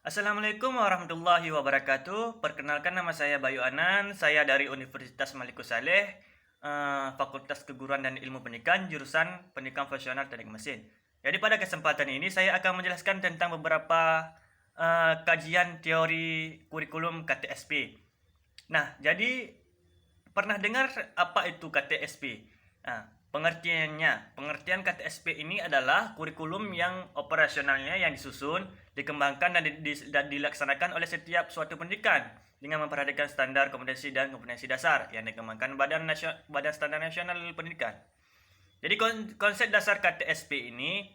Assalamualaikum warahmatullahi wabarakatuh. Perkenalkan, nama saya Bayu Anan. Saya dari Universitas Malikus Saleh, Fakultas Keguruan dan Ilmu Pendidikan, jurusan Pendidikan Profesional Teknik Mesin. Jadi pada kesempatan ini saya akan menjelaskan tentang beberapa kajian teori kurikulum KTSP. Nah, jadi pernah dengar apa itu KTSP? Nah, pengertian KTSP ini adalah kurikulum yang operasionalnya yang disusun, dikembangkan dan dilaksanakan oleh setiap suatu pendidikan dengan memperhatikan standar kompetensi dan kompetensi dasar yang dikembangkan Badan Standar Nasional Pendidikan. Jadi konsep dasar KTSP ini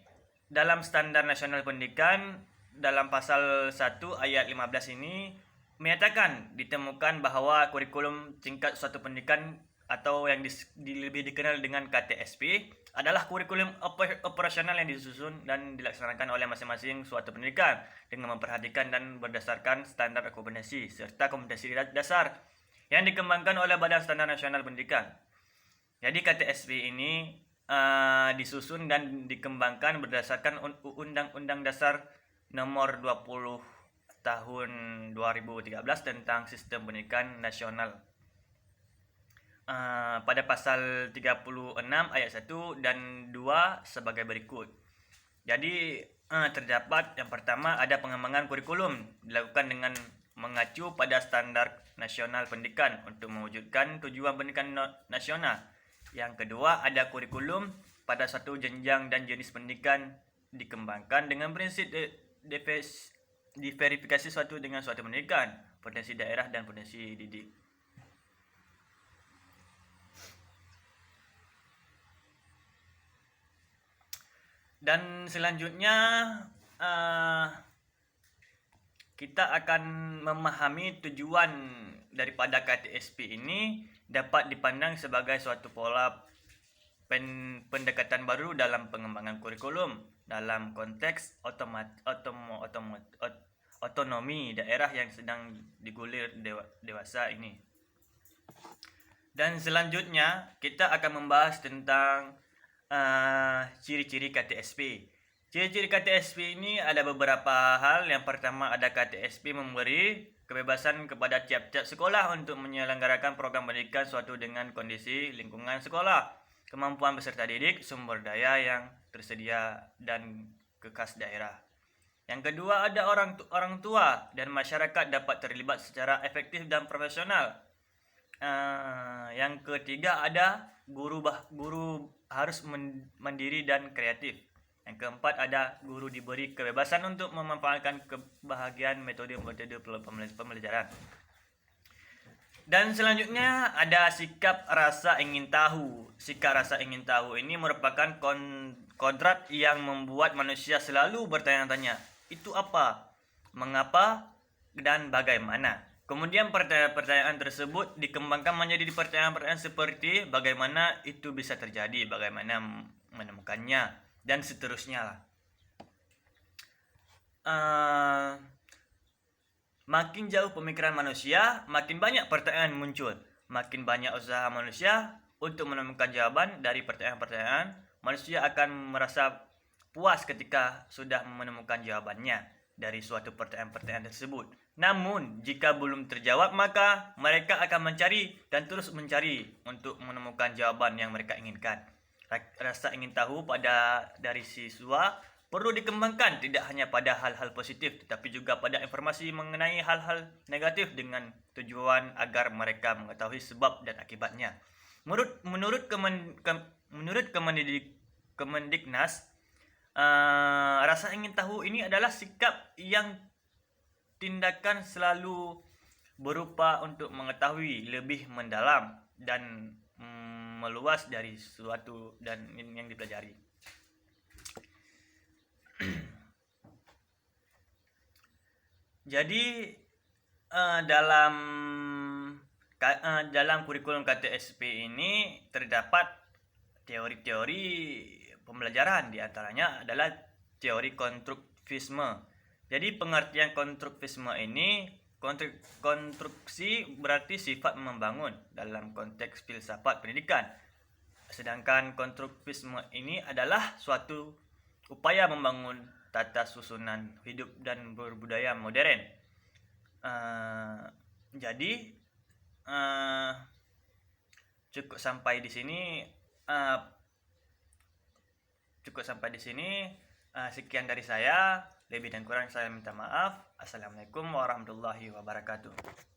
dalam Standar Nasional Pendidikan dalam pasal 1 ayat 15 ini menyatakan ditemukan bahwa kurikulum tingkat suatu pendidikan atau yang lebih dikenal dengan KTSP adalah kurikulum operasional yang disusun dan dilaksanakan oleh masing-masing suatu pendidikan dengan memperhatikan dan berdasarkan standar kompetensi serta kompetensi dasar yang dikembangkan oleh Badan Standar Nasional Pendidikan. Jadi KTSP ini disusun dan dikembangkan berdasarkan Undang-Undang Dasar Nomor 20 tahun 2013 tentang Sistem Pendidikan Nasional. Pada pasal 36 ayat 1 dan 2 sebagai berikut. Jadi terdapat yang pertama ada pengembangan kurikulum dilakukan dengan mengacu pada standar nasional pendidikan untuk mewujudkan tujuan pendidikan nasional. Yang kedua ada kurikulum pada satu jenjang dan jenis pendidikan dikembangkan dengan prinsip diverifikasi suatu dengan suatu pendidikan, potensi daerah dan potensi didik. Dan selanjutnya kita akan memahami tujuan daripada KTSP ini dapat dipandang sebagai suatu pola pendekatan baru dalam pengembangan kurikulum dalam konteks otonomi daerah yang sedang digulir dewasa ini. Dan selanjutnya kita akan membahas tentang ciri-ciri KTSP. Ciri-ciri KTSP ini ada beberapa hal. Yang pertama ada KTSP memberi kebebasan kepada tiap-tiap sekolah untuk menyelenggarakan program pendidikan suatu dengan kondisi lingkungan sekolah, kemampuan peserta didik, sumber daya yang tersedia dan kekas daerah. Yang kedua ada orang tua dan masyarakat dapat terlibat secara efektif dan profesional. Yang ketiga ada guru harus mandiri dan kreatif. Yang keempat ada guru diberi kebebasan untuk memanfaatkan kebahagiaan metode-metode pembelajaran. Dan selanjutnya ada sikap rasa ingin tahu. Sikap rasa ingin tahu ini merupakan kodrat yang membuat manusia selalu bertanya-tanya. Itu apa? Mengapa? Dan bagaimana? Kemudian pertanyaan tersebut dikembangkan menjadi pertanyaan-pertanyaan seperti bagaimana itu bisa terjadi, bagaimana menemukannya, dan seterusnya lah. Makin jauh pemikiran manusia, makin banyak pertanyaan muncul. Makin banyak usaha manusia untuk menemukan jawaban dari pertanyaan-pertanyaan, manusia akan merasa puas ketika sudah menemukan jawabannya dari suatu pertanyaan-pertanyaan tersebut. Namun, jika belum terjawab, maka mereka akan mencari dan terus mencari untuk menemukan jawaban yang mereka inginkan. Rasa ingin tahu dari siswa perlu dikembangkan tidak hanya pada hal-hal positif tetapi juga pada informasi mengenai hal-hal negatif dengan tujuan agar mereka mengetahui sebab dan akibatnya. Menurut Kemendiknas, rasa ingin tahu ini adalah sikap yang tindakan selalu berupa untuk mengetahui lebih mendalam dan meluas dari sesuatu dan yang dipelajari. Jadi dalam kurikulum KTSP ini terdapat teori-teori pembelajaran, diantaranya adalah teori konstruktivisme. Jadi pengertian konstruktivisme ini, konstruksi berarti sifat membangun dalam konteks filsafat pendidikan. Sedangkan konstruktivisme ini adalah suatu upaya membangun tata susunan hidup dan berbudaya modern. Jadi cukup sampai di sini. Sekian dari saya. Lebih dan kurang saya minta maaf. Assalamualaikum warahmatullahi wabarakatuh.